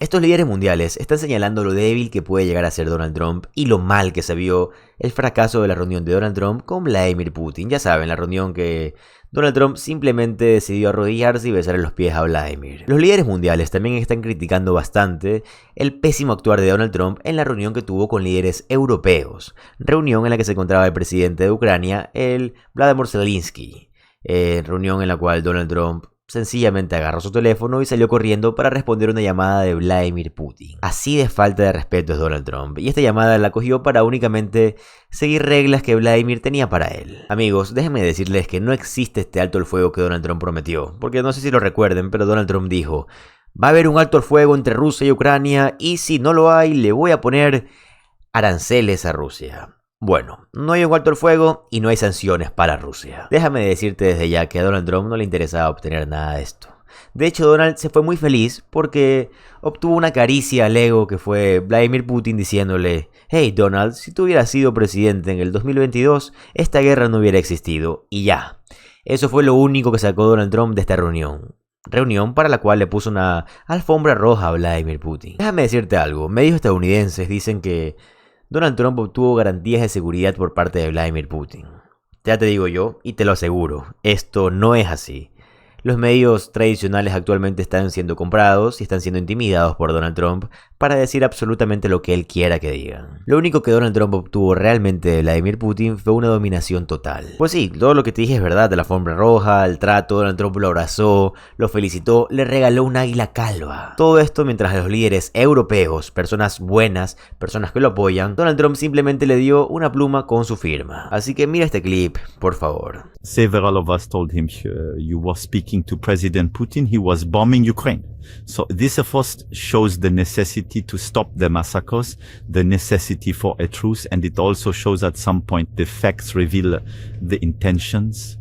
Estos líderes mundiales están señalando lo débil que puede llegar a ser Donald Trump y lo mal que se vio el fracaso de la reunión de Donald Trump con Vladimir Putin. Ya saben, la reunión que Donald Trump simplemente decidió arrodillarse y besarle los pies a Vladimir. Los líderes mundiales también están criticando bastante el pésimo actuar de Donald Trump en la reunión que tuvo con líderes europeos. Reunión en la que se encontraba el presidente de Ucrania, el Volodymyr Zelensky. Reunión en la cual Donald Trump sencillamente agarró su teléfono y salió corriendo para responder una llamada de Vladimir Putin. Así de falta de respeto es Donald Trump, y esta llamada la cogió para únicamente seguir reglas que Vladimir tenía para él. Amigos, déjenme decirles que no existe este alto al fuego que Donald Trump prometió, porque no sé si lo recuerden, pero Donald Trump dijo: va a haber un alto al fuego entre Rusia y Ucrania, y si no lo hay, le voy a poner aranceles a Rusia. Bueno, no hay un alto al fuego y no hay sanciones para Rusia. Déjame decirte desde ya que a Donald Trump no le interesaba obtener nada de esto. De hecho, Donald se fue muy feliz porque obtuvo una caricia al ego que fue Vladimir Putin diciéndole: hey Donald, si tú hubieras sido presidente en el 2022, esta guerra no hubiera existido, y ya. Eso fue lo único que sacó Donald Trump de esta reunión. Reunión para la cual le puso una alfombra roja a Vladimir Putin. Déjame decirte algo, medios estadounidenses dicen que Donald Trump obtuvo garantías de seguridad por parte de Vladimir Putin. Ya te digo yo, y te lo aseguro, esto no es así. Los medios tradicionales actualmente están siendo comprados y están siendo intimidados por Donald Trump para decir absolutamente lo que él quiera que digan. Lo único que Donald Trump obtuvo realmente de Vladimir Putin fue una dominación total. Pues sí, todo lo que te dije es verdad, de la alfombra roja, el trato, Donald Trump lo abrazó, lo felicitó, le regaló un águila calva. Todo esto mientras los líderes europeos, personas buenas, personas que lo apoyan, Donald Trump simplemente le dio una pluma con su firma. Así que mira este clip, por favor. Several of us told him you were speaking to President Putin, he was bombing Ukraine. So this of course shows the necessity to stop the massacres, the necessity for a truce, and it also shows at some point the facts reveal the intentions.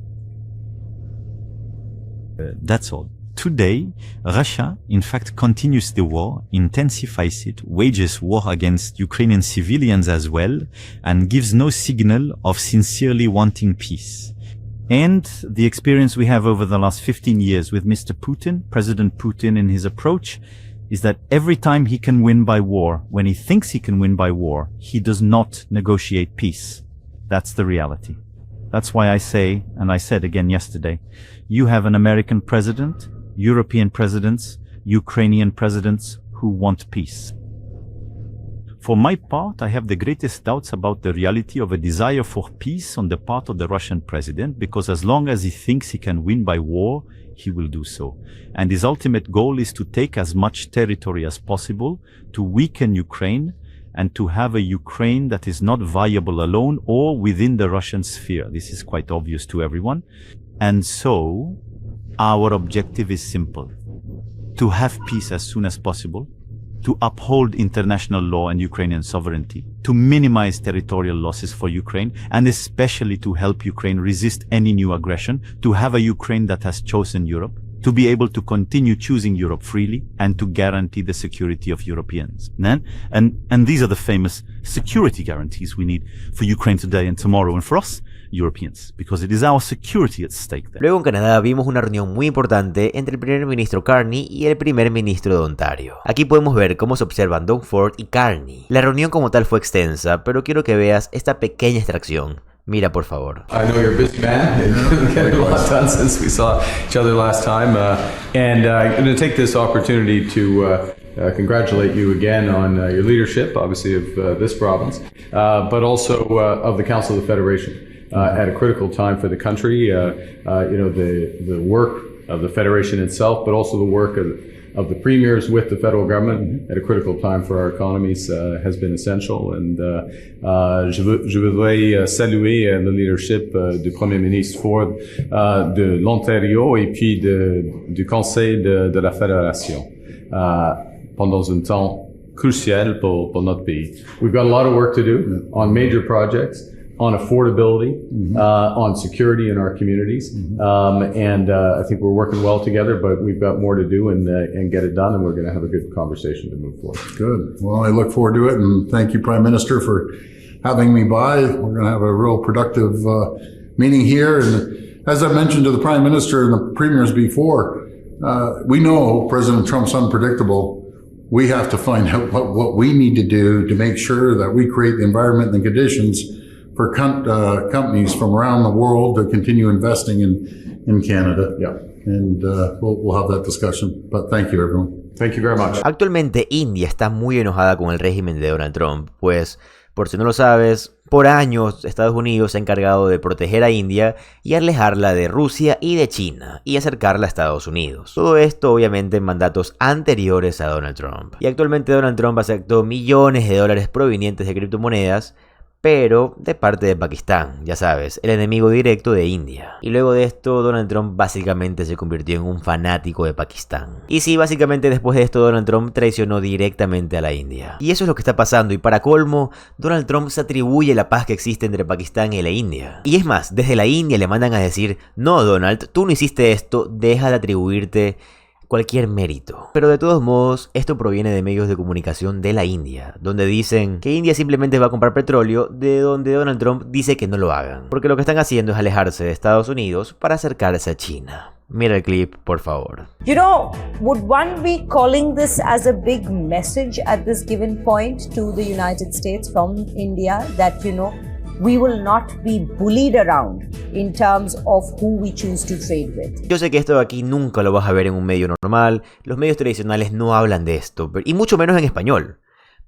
That's all. Today, Russia, in fact, continues the war, intensifies it, wages war against Ukrainian civilians as well, and gives no signal of sincerely wanting peace. And the experience we have over the last 15 years with Mr. Putin, President Putin, in his approach, is that every time he can win by war, when he thinks he can win by war, he does not negotiate peace. That's the reality. That's why I say, and I said again yesterday, you have an American president, European presidents, Ukrainian presidents who want peace. For my part, I have the greatest doubts about the reality of a desire for peace on the part of the Russian president, because as long as he thinks he can win by war, he will do so. And his ultimate goal is to take as much territory as possible, to weaken Ukraine, and to have a Ukraine that is not viable alone or within the Russian sphere. This is quite obvious to everyone. And so, our objective is simple: to have peace as soon as possible, to uphold international law and Ukrainian sovereignty, to minimize territorial losses for Ukraine, and especially to help Ukraine resist any new aggression, to have a Ukraine that has chosen Europe, to be able to continue choosing Europe freely, and to guarantee the security of Europeans. And these are the famous security guarantees we need for Ukraine today and tomorrow, and for us, Europeans, because it is our security at stake there. Luego en Canadá vimos una reunión muy importante entre el primer ministro Carney y el primer ministro de Ontario. Aquí podemos ver cómo se observan Doug Ford y Carney. La reunión como tal fue extensa, pero quiero que veas esta pequeña extracción. Mira, por favor. I know you're a busy man and getting a lot done since we saw each other last time. I'm going to take this opportunity to congratulate you again on your leadership, obviously, of this province, but also of the Council of the Federation. At a critical time for the country, the work of the Federation itself, but also the work of the premiers with the federal government at a critical time for our economies has been essential. And je voudrais saluer le leadership du Premier ministre Ford de l'Ontario et puis du Conseil de la Fédération pendant un temps crucial pour notre pays. We've got a lot of work to do on major projects, on affordability, on security in our communities. I think we're working well together, but we've got more to do and get it done, and we're going to have a good conversation to move forward. Good. Well, I look forward to it, and thank you, Prime Minister, for having me by. We're going to have a real productive meeting here. And as I mentioned to the Prime Minister and the Premiers before, we know President Trump's unpredictable. we have to find out what we need to do to make sure that we create the environment and the conditions for companies from around the world to continue investing in Canada. Yeah. And we'll have that discussion. But thank you, everyone. Thank you very much. Actualmente India está muy enojada con el régimen de Donald Trump, pues, por si no lo sabes, por años Estados Unidos se ha encargado de proteger a India y alejarla de Rusia y de China y acercarla a Estados Unidos. Todo esto obviamente en mandatos anteriores a Donald Trump. Y actualmente Donald Trump aceptó millones de dólares provenientes de criptomonedas, pero de parte de Pakistán, ya sabes, el enemigo directo de India. Y luego de esto, Donald Trump básicamente se convirtió en un fanático de Pakistán. Y sí, básicamente después de esto, Donald Trump traicionó directamente a la India. Y eso es lo que está pasando, y para colmo, Donald Trump se atribuye la paz que existe entre Pakistán y la India. Y es más, desde la India le mandan a decir, no Donald, tú no hiciste esto, deja de atribuirte cualquier mérito. Pero de todos modos, esto proviene de medios de comunicación de la India, donde dicen que India simplemente va a comprar petróleo, de donde Donald Trump dice que no lo hagan, porque lo que están haciendo es alejarse de Estados Unidos para acercarse a China. Mira el clip, por favor. You know, would one be calling this as a big message at this given point to the United States from India that, you know, we will not be bullied around in terms of who we choose to trade with? Yo sé que esto de aquí nunca lo vas a ver en un medio normal, los medios tradicionales no hablan de esto, y mucho menos en español.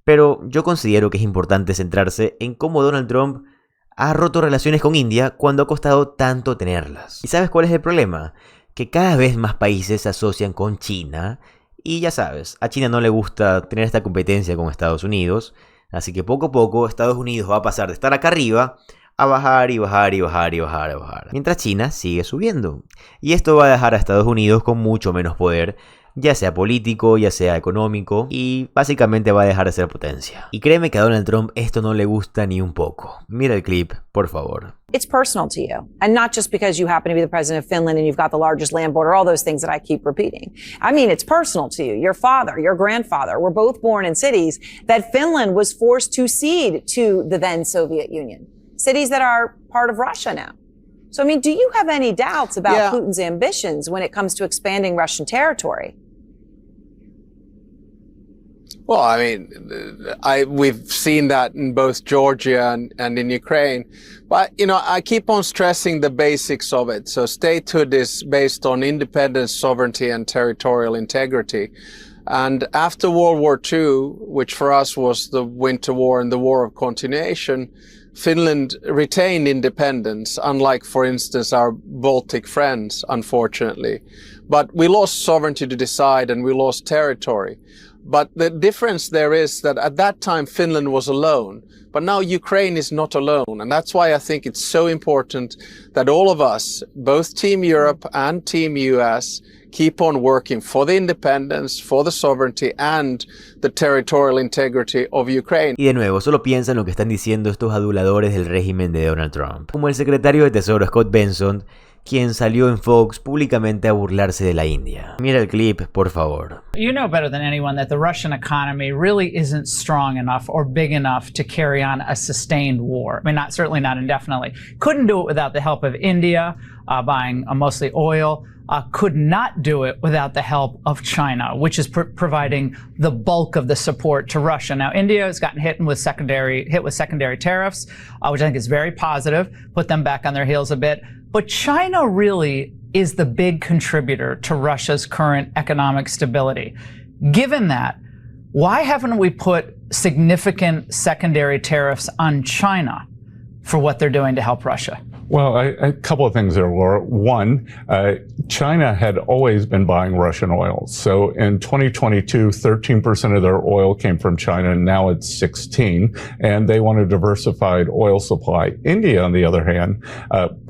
Pero yo considero que es importante centrarse en cómo Donald Trump ha roto relaciones con India cuando ha costado tanto tenerlas. ¿Y sabes cuál es el problema? Que cada vez más países se asocian con China, y ya sabes, a China no le gusta tener esta competencia con Estados Unidos. Así que poco a poco Estados Unidos va a pasar de estar acá arriba a bajar y bajar y bajar y bajar y bajar. Mientras China sigue subiendo. Y esto va a dejar a Estados Unidos con mucho menos poder, ya sea político, ya sea económico, y básicamente va a dejar de ser potencia. Y créeme que a Donald Trump esto no le gusta ni un poco. Mira el clip, por favor. It's personal to you, and not just because you happen to be the president of Finland and you've got the largest land border, all those things that I keep repeating. I mean, it's personal to you. Your father, your grandfather were both born in cities that Finland was forced to cede to the then Soviet Union, cities that are part of Russia now. So, I mean, do you have any doubts about Putin's ambitions when it comes to expanding Russian territory? Well, I mean, we've seen that in both Georgia and in Ukraine. But, you know, I keep on stressing the basics of it. So statehood is based on independence, sovereignty, and territorial integrity. And after World War II, which for us was the Winter War and the War of Continuation, Finland retained independence, unlike, for instance, our Baltic friends, unfortunately. But we lost sovereignty to decide, and we lost territory. But the difference there is that at that time Finland was alone, but now Ukraine is not alone. And that's why I think it's so important that all of us, both Team Europe and Team US, keep on working for the independence, for the sovereignty and the territorial integrity of Ukraine. Y de nuevo, solo piensa en lo que están diciendo estos aduladores del régimen de Donald Trump, como el secretario de Tesoro Scott Benson, quien salió en Fox públicamente a burlarse de la India. Mira el clip, por favor. You know better than anyone that the Russian economy really isn't strong enough or big enough to carry on a sustained war. I mean, certainly not indefinitely. Couldn't do it without the help of India, buying mostly oil. Could not do it without the help of China, which is providing the bulk of the support to Russia. Now, India has gotten hit with secondary tariffs, which I think is very positive, put them back on their heels a bit. But China really is the big contributor to Russia's current economic stability. Given that, why haven't we put significant secondary tariffs on China for what they're doing to help Russia? Well, a couple of things there, Laura. One, China had always been buying Russian oil. So in 2022, 13% of their oil came from China, and now it's 16%, and they want a diversified oil supply. India, on the other hand,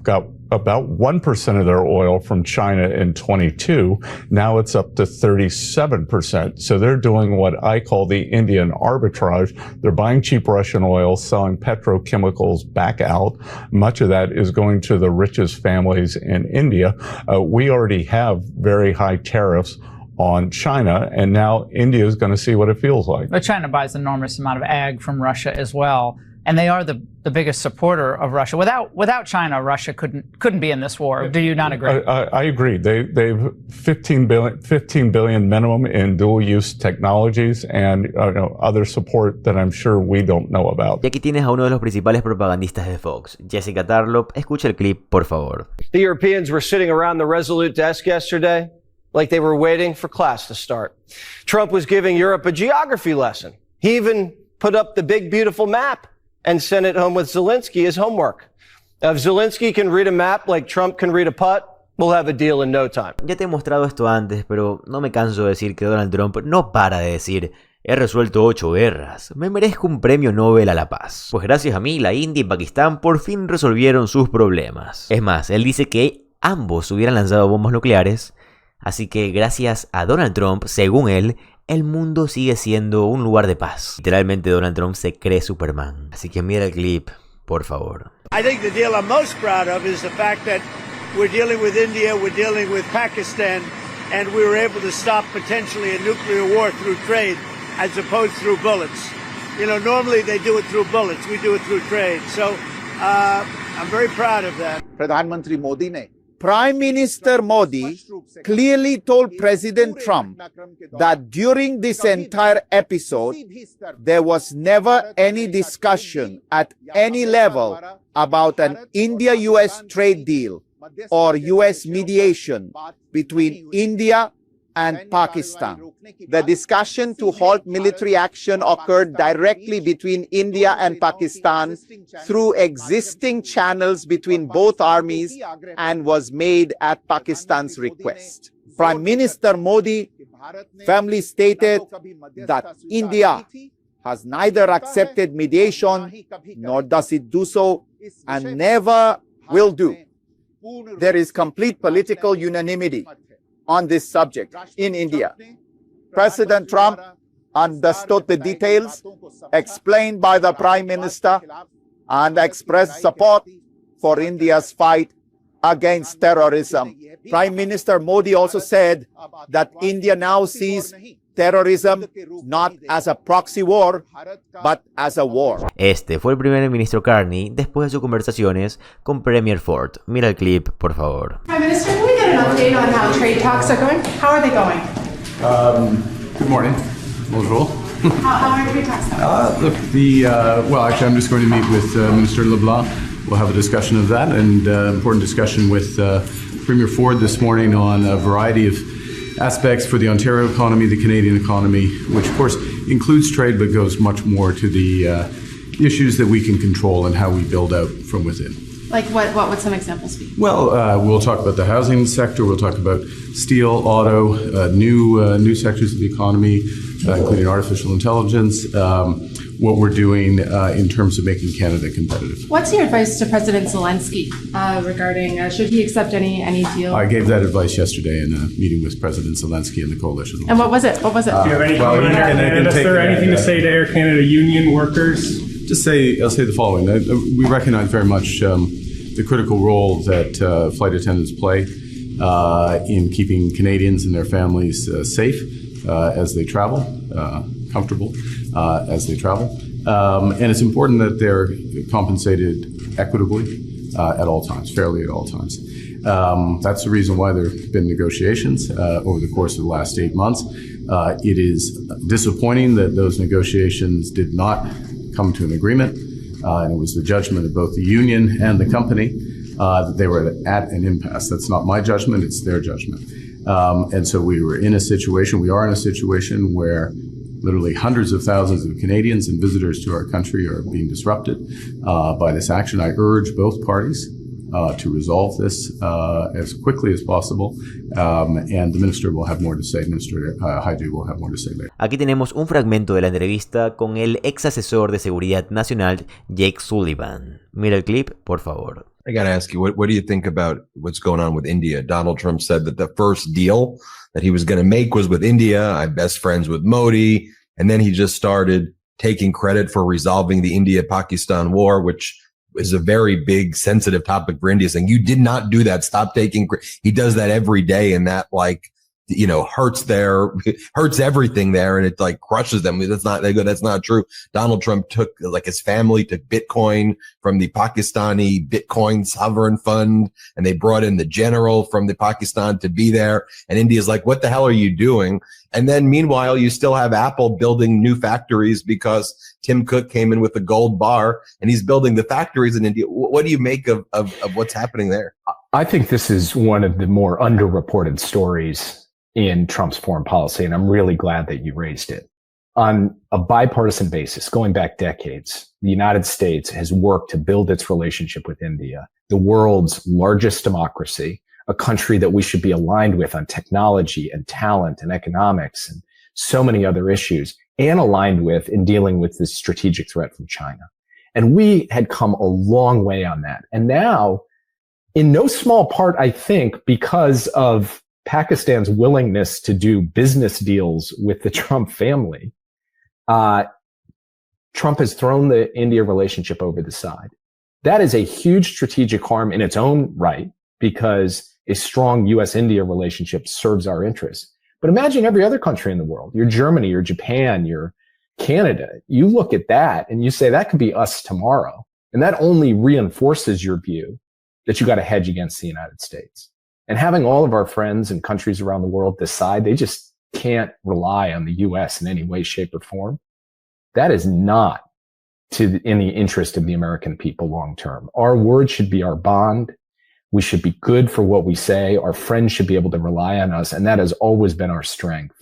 got about 1% of their oil from China in 22. Now it's up to 37%. So they're doing what I call the Indian arbitrage. They're buying cheap Russian oil, selling petrochemicals back out. Much of that is going to the richest families in India. We already have very high tariffs on China, and now India is going to see what it feels like. But China buys an enormous amount of ag from Russia as well. and they are the biggest supporter of Russia. Without China, Russia couldn't be in this war. Do you not agree? I agree. They've 15 billion minimum in dual-use technologies and other support that I'm sure we don't know about. Y aquí tienes a uno de los principales propagandistas de Fox, Jessica Tarlop. Escucha el clip, por favor. The Europeans were sitting around the Resolute desk yesterday like they were waiting for class to start. Trump was giving Europe a geography lesson. He even put up the big, beautiful map and sent it home with Zelensky as homework. If Zelensky can read a map like Trump can read a putt, we'll have a deal in no time. Ya te he mostrado esto antes, pero no me canso de decir que Donald Trump no para de decir: he resuelto 8 guerras, me merezco un premio Nobel a la paz. Pues gracias a mí, la India y Pakistán por fin resolvieron sus problemas. Es más, él dice que ambos hubieran lanzado bombas nucleares, así que gracias a Donald Trump, según él, el mundo sigue siendo un lugar de paz. Literalmente Donald Trump se cree Superman. Así que mira el clip, por favor. I think the deal I'm most proud of is the fact that we're dealing with India, we're dealing with Pakistan, and we were able to stop potentially a nuclear war through trade as opposed through bullets. Normally they do it through bullets, we do it through trade. So I'm very proud of that. प्रधानमंत्री मोदी ने Prime Minister Modi clearly told President Trump that during this entire episode, there was never any discussion at any level about an India-US trade deal or US mediation between India and Pakistan. The discussion to halt military action occurred directly between India and Pakistan through existing channels between both armies and was made at Pakistan's request. Prime Minister Modi firmly stated that India has neither accepted mediation nor does it do so and never will do. There is complete political unanimity on this subject in India. President Trump understood the details explained by the Prime Minister and expressed support for India's fight against terrorism. Prime Minister Modi also said that India now sees terrorism not as a proxy war, but as a war. Este fue el primer ministro Carney después de sus conversaciones con Premier Ford. Mira el clip, por favor. Prime Minister, can we get an update on how trade talks are going? How are they going? Good morning. Bonjour. How are trade talks going? Well, actually, I'm just going to meet with Minister LeBlanc. We'll have a discussion of that and important discussion with Premier Ford this morning on a variety of aspects for the Ontario economy, the Canadian economy, which of course includes trade but goes much more to the issues that we can control and how we build out from within. Like what would some examples be? Well, we'll talk about the housing sector, we'll talk about steel, auto, new sectors of the economy, including artificial intelligence, what we're doing in terms of making Canada competitive. What's your advice to President Zelensky regarding, should he accept any deal? I gave that advice yesterday in a meeting with President Zelensky and the coalition. And what was it? Do you have any comment on Air Canada? Is there anything to say to Air Canada union workers? I'll say the following. We recognize very much the critical role that flight attendants play in keeping Canadians and their families safe as they travel, comfortable as they travel. And it's important that they're compensated equitably at all times, fairly at all times. That's the reason why there have been negotiations over the course of the last 8 months. It is disappointing that those negotiations did not come to an agreement. And it was the judgment of both the union and the company that they were at an impasse. That's not my judgment, it's their judgment. And so we are in a situation where literally hundreds of thousands of Canadians and visitors to our country are being disrupted by this action. I urge both parties to resolve this as quickly as possible, and the minister will have more to say. Minister Haidu will have more to say later. Aquí tenemos un fragmento de la entrevista con el ex asesor de seguridad nacional Jake Sullivan. Mira el clip, por favor. I got to ask you, what do you think about what's going on with India? Donald Trump said that the first deal that he was going to make was with India. I'm best friends with Modi. And then he just started taking credit for resolving the India-Pakistan war, which is a very big, sensitive topic for India, saying, you did not do that. Stop taking credit. He does that every day. And that hurts everything there, and it like crushes them. That's not true. Donald Trump took like his family took Bitcoin from the Pakistani Bitcoin sovereign fund, and they brought in the general from the Pakistan to be there. And India's like, what the hell are you doing? And then meanwhile, you still have Apple building new factories because Tim Cook came in with a gold bar and he's building the factories in India. What do you make of what's happening there? I think this is one of the more underreported stories in Trump's foreign policy, and I'm really glad that you raised it. On a bipartisan basis, going back decades, the United States has worked to build its relationship with India, the world's largest democracy, a country that we should be aligned with on technology and talent and economics and so many other issues, and aligned with in dealing with this strategic threat from China. And we had come a long way on that. And now, in no small part, I think, because of Pakistan's willingness to do business deals with the Trump family, Trump has thrown the India relationship over the side. That is a huge strategic harm in its own right, because a strong U.S.-India relationship serves our interests. But imagine every other country in the world. You're Germany, you're Japan, you're Canada. You look at that and you say that could be us tomorrow. And that only reinforces your view that you got to hedge against the United States. And having all of our friends and countries around the world decide they just can't rely on the U.S. in any way, shape, or form, that is not in the interest of the American people long term. Our word should be our bond. We should be good for what we say. Our friends should be able to rely on us. And that has always been our strength.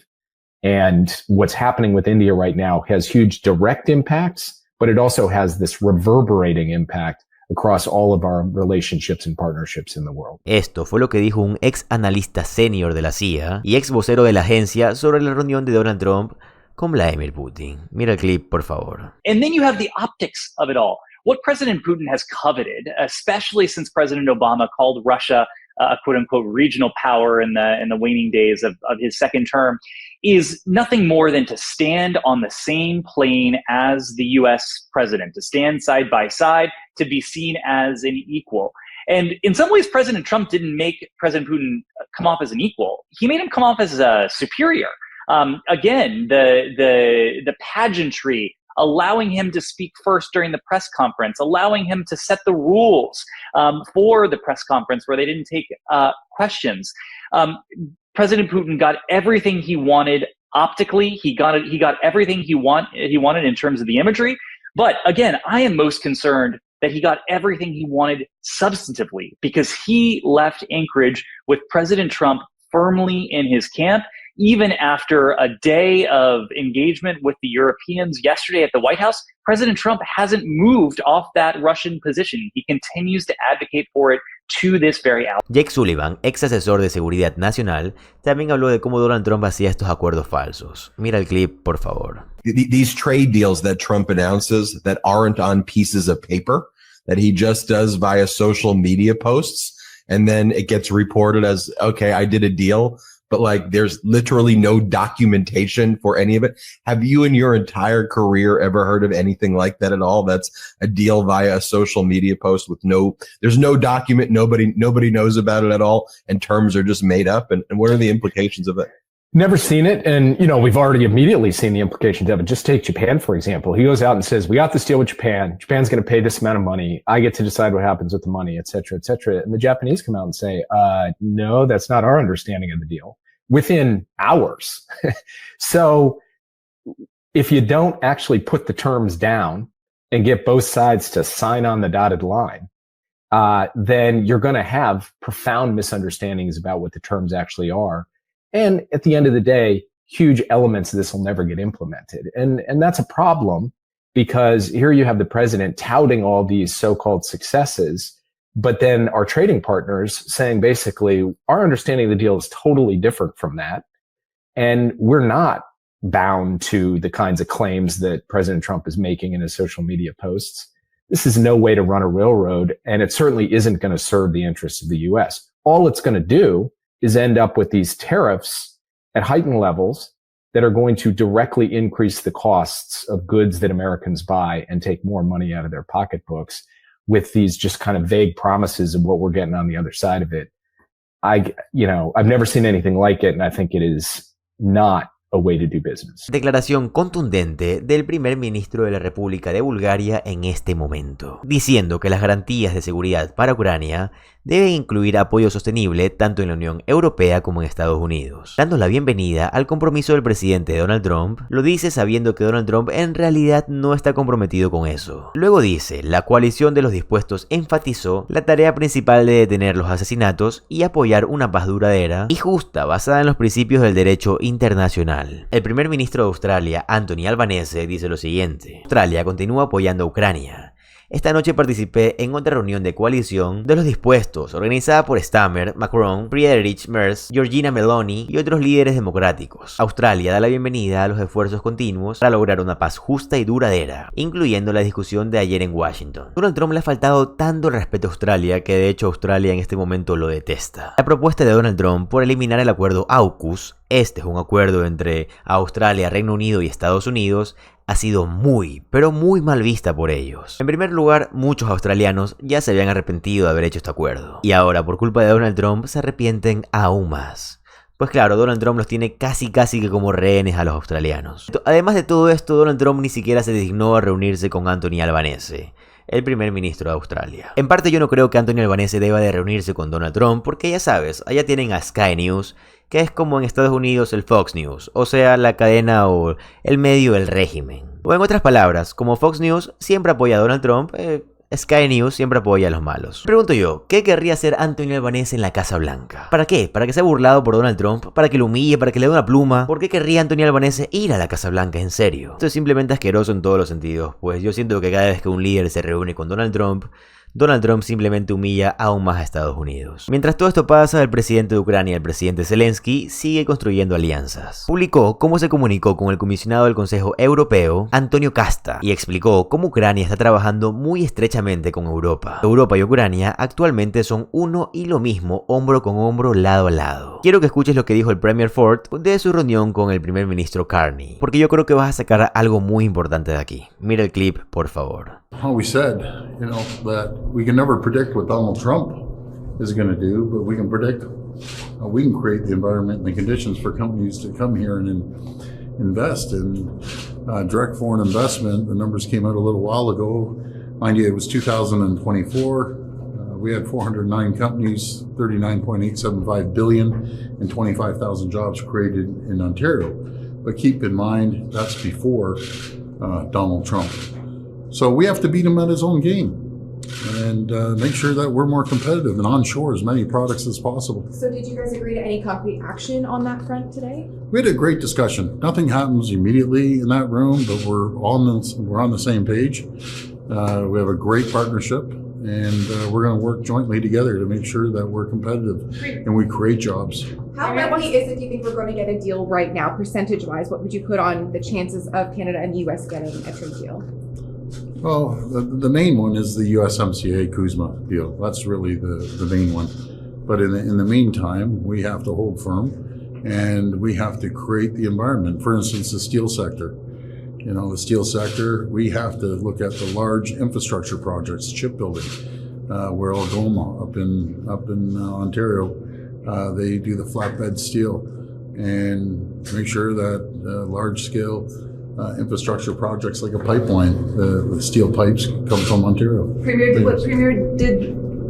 And what's happening with India right now has huge direct impacts, but it also has this reverberating impact across all of our relationships and partnerships in the world. Esto fue lo que dijo un ex analista senior de la CIA y ex vocero de la agencia sobre la reunión de Donald Trump con Vladimir Putin. Mira el clip, por favor. And then you have the optics of it all. What President Putin has coveted, especially since President Obama called Russia a quote-unquote regional power in the waning days of his second term, is nothing more than to stand on the same plane as the U.S. president, to stand side by side, to be seen as an equal. And in some ways, President Trump didn't make President Putin come off as an equal. He made him come off as a superior. Again, the pageantry, allowing him to speak first during the press conference, allowing him to set the rules for the press conference where they didn't take questions. President Putin got everything he wanted optically. He got everything he wanted in terms of the imagery. But again, I am most concerned that he got everything he wanted substantively, because he left Anchorage with President Trump firmly in his camp. Even after a day of engagement with the Europeans yesterday at the White House, President Trump hasn't moved off that Russian position. He continues to advocate for it to this very hour. Jake Sullivan, ex asesor de seguridad nacional, también habló de cómo Donald Trump hacía estos acuerdos falsos. Mira el clip, por favor. These trade deals that Trump announces that aren't on pieces of paper, that he just does via social media posts, and then it gets reported as, okay, I did a deal, but like there's literally no documentation for any of it. Have you in your entire career ever heard of anything like that at all? That's a deal via a social media post with there's no document, nobody knows about it at all, and terms are just made up. And what are the implications of it? Never seen it. And, we've already immediately seen the implications of it. Just take Japan, for example. He goes out and says, we got this deal with Japan. Japan's going to pay this amount of money. I get to decide what happens with the money, et cetera, et cetera. And the Japanese come out and say, no, that's not our understanding of the deal. Within hours. So if you don't actually put the terms down and get both sides to sign on the dotted line, then you're going to have profound misunderstandings about what the terms actually are. And at the end of the day, huge elements of this will never get implemented. And that's a problem, because here you have the president touting all these so-called successes, but then our trading partners saying basically our understanding of the deal is totally different from that. And we're not bound to the kinds of claims that President Trump is making in his social media posts. This is no way to run a railroad, and it certainly isn't going to serve the interests of the U.S. All it's going to do is end up with these tariffs at heightened levels that are going to directly increase the costs of goods that Americans buy and take more money out of their pocketbooks, with these just kind of vague promises of what we're getting on the other side of it. I've never seen anything like it, and I think it is not a way to do business. Declaración contundente del primer ministro de la República de Bulgaria en este momento, diciendo que las garantías de seguridad para Ucrania deben incluir apoyo sostenible tanto en la Unión Europea como en Estados Unidos. Dando la bienvenida al compromiso del presidente Donald Trump, lo dice sabiendo que Donald Trump en realidad no está comprometido con eso. Luego dice, la coalición de los dispuestos enfatizó la tarea principal de detener los asesinatos y apoyar una paz duradera y justa basada en los principios del derecho internacional. El primer ministro de Australia, Anthony Albanese, dice lo siguiente: Australia continúa apoyando a Ucrania. Esta noche participé en otra reunión de coalición de los dispuestos, organizada por Stammer, Macron, Friedrich Merz, Georgina Meloni y otros líderes democráticos. Australia da la bienvenida a los esfuerzos continuos para lograr una paz justa y duradera, incluyendo la discusión de ayer en Washington. Donald Trump le ha faltado tanto el respeto a Australia que de hecho Australia en este momento lo detesta. La propuesta de Donald Trump por eliminar el acuerdo AUKUS, este es un acuerdo entre Australia, Reino Unido y Estados Unidos, ha sido muy, pero muy mal vista por ellos. En primer lugar, muchos australianos ya se habían arrepentido de haber hecho este acuerdo. Y ahora, por culpa de Donald Trump, se arrepienten aún más. Pues claro, Donald Trump los tiene casi que como rehenes a los australianos. Además de todo esto, Donald Trump ni siquiera se dignó a reunirse con Anthony Albanese, el primer ministro de Australia. En parte yo no creo que Anthony Albanese deba de reunirse con Donald Trump, porque ya sabes, allá tienen a Sky News, que es como en Estados Unidos el Fox News, o sea, la cadena o el medio del régimen. O en otras palabras, como Fox News siempre apoya a Donald Trump, Sky News siempre apoya a los malos. Pregunto yo, ¿qué querría hacer Anthony Albanese en la Casa Blanca? ¿Para qué? ¿Para que sea burlado por Donald Trump? ¿Para que lo humille? ¿Para que le dé una pluma? ¿Por qué querría Anthony Albanese ir a la Casa Blanca en serio? Esto es simplemente asqueroso en todos los sentidos, pues yo siento que cada vez que un líder se reúne con Donald Trump simplemente humilla aún más a Estados Unidos. Mientras todo esto pasa, el presidente de Ucrania, el presidente Zelensky, sigue construyendo alianzas. Publicó cómo se comunicó con el comisionado del Consejo Europeo, Antonio Casta, y explicó cómo Ucrania está trabajando muy estrechamente con Europa. Europa y Ucrania actualmente son uno y lo mismo, hombro con hombro, lado a lado. Quiero que escuches lo que dijo el Premier Ford de su reunión con el primer ministro Carney, porque yo creo que vas a sacar algo muy importante de aquí. Mira el clip, por favor. We said, that we can never predict what Donald Trump is going to do, but we can predict, we can create the environment and the conditions for companies to come here and invest in direct foreign investment. The numbers came out a little while ago. Mind you, it was 2024. We had 409 companies, 39.875 billion, and 25,000 jobs created in Ontario. But keep in mind, that's before Donald Trump. So we have to beat him at his own game and make sure that we're more competitive and onshore as many products as possible. So did you guys agree to any concrete action on that front today? We had a great discussion. Nothing happens immediately in that room, but we're on the same page. We have a great partnership, and we're going to work jointly together to make sure that we're competitive and we create jobs. How likely is it, do you think, we're going to get a deal right now, percentage-wise? What would you put on the chances of Canada and the U.S. getting a trade deal? Well, the main one is the USMCA CUSMA deal. That's really the main one. But in the meantime, we have to hold firm and we have to create the environment. For instance, the steel sector. The steel sector, we have to look at the large infrastructure projects, shipbuilding, where Algoma up in Ontario, they do the flatbed steel and make sure that large scale infrastructure projects like a pipeline, the steel pipes come from Ontario.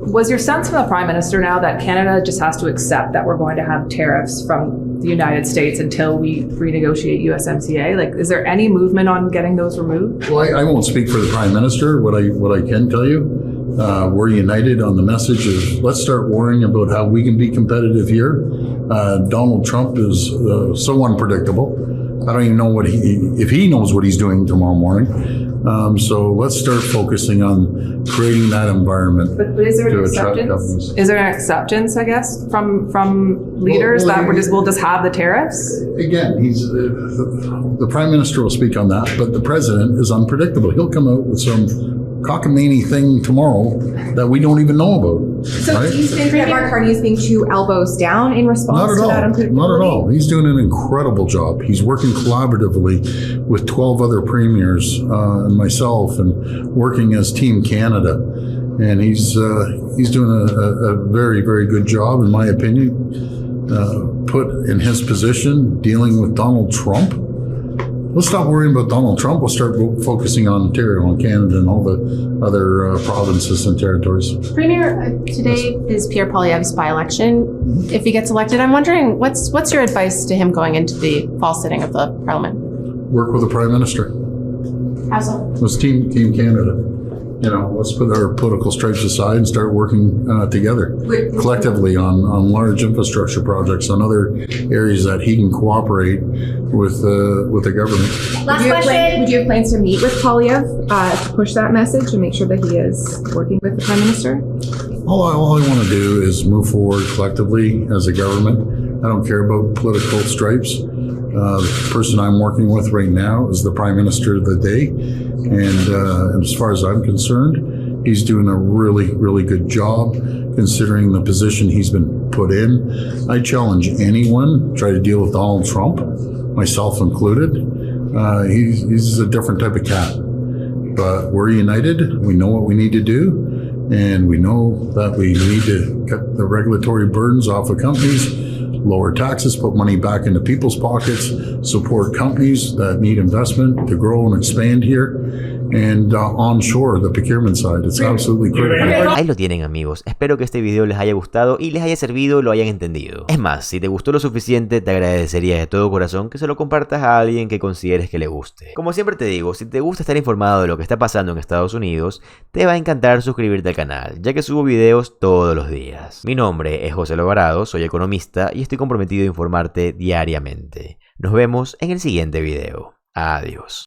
Was your sense from the Prime Minister now that Canada just has to accept that we're going to have tariffs from the United States until we renegotiate USMCA? Like, is there any movement on getting those removed? Well, I won't speak for the Prime Minister. What I can tell you, we're united on the message of let's start worrying about how we can be competitive here. Donald Trump is so unpredictable. I don't even know if he knows what he's doing tomorrow morning. So let's start focusing on creating that envirbement. But is there an acceptance? Is there an acceptance, I guess, from leaders that we'll just have the tariffs? Again, the Prime Minister will speak on that, but the President is unpredictable. He'll come out with some cockamamie thing tomorrow that we don't even know about. So right? do you think that Mark Carney is being too elbows down in response to that unpredictability? Not at all. He's doing an incredible job. He's working collaboratively with 12 other premiers and myself and working as Team Canada. and he's doing a very, very good job, in my opinion. Put in his position dealing with Donald Trump. Let's stop worrying about Donald Trump. We'll start focusing on Ontario and Canada and all the other provinces and territories. Premier, today is Pierre Poilievre's by-election. If he gets elected, I'm wondering, what's your advice to him going into the fall sitting of the Parliament? Work with the Prime Minister. How so? Let's team Canada. Let's put our political stripes aside and start working together collectively on large infrastructure projects, on other areas that he can cooperate with the government. Last question. Would you have plans to meet with Poilievre to push that message and make sure that he is working with the Prime Minister? All I want to do is move forward collectively as a government. I don't care about political stripes. The person I'm working with right now is the Prime Minister of the day. And as far as I'm concerned, he's doing a really, really good job considering the position he's been put in. I challenge anyone to try to deal with Donald Trump, myself included. He's a different type of cat. But we're united. We know what we need to do. And we know that we need to cut the regulatory burdens off of companies, lower taxes, put money back into people's pockets, support companies that need investment to grow and expand here, and onshore the procurement side. It's absolutely critical. Ahí lo tienen, amigos. Espero que este video les haya gustado y les haya servido, lo hayan entendido. Es más, si te gustó lo suficiente, te agradecería de todo corazón que se lo compartas a alguien que consideres que le guste. Como siempre te digo, si te gusta estar informado de lo que está pasando en Estados Unidos, te va a encantar suscribirte al canal, ya que subo videos todos los días. Mi nombre es José Alvarado, soy economista y estoy comprometido a informarte diariamente. Nos vemos en el siguiente video. Adiós.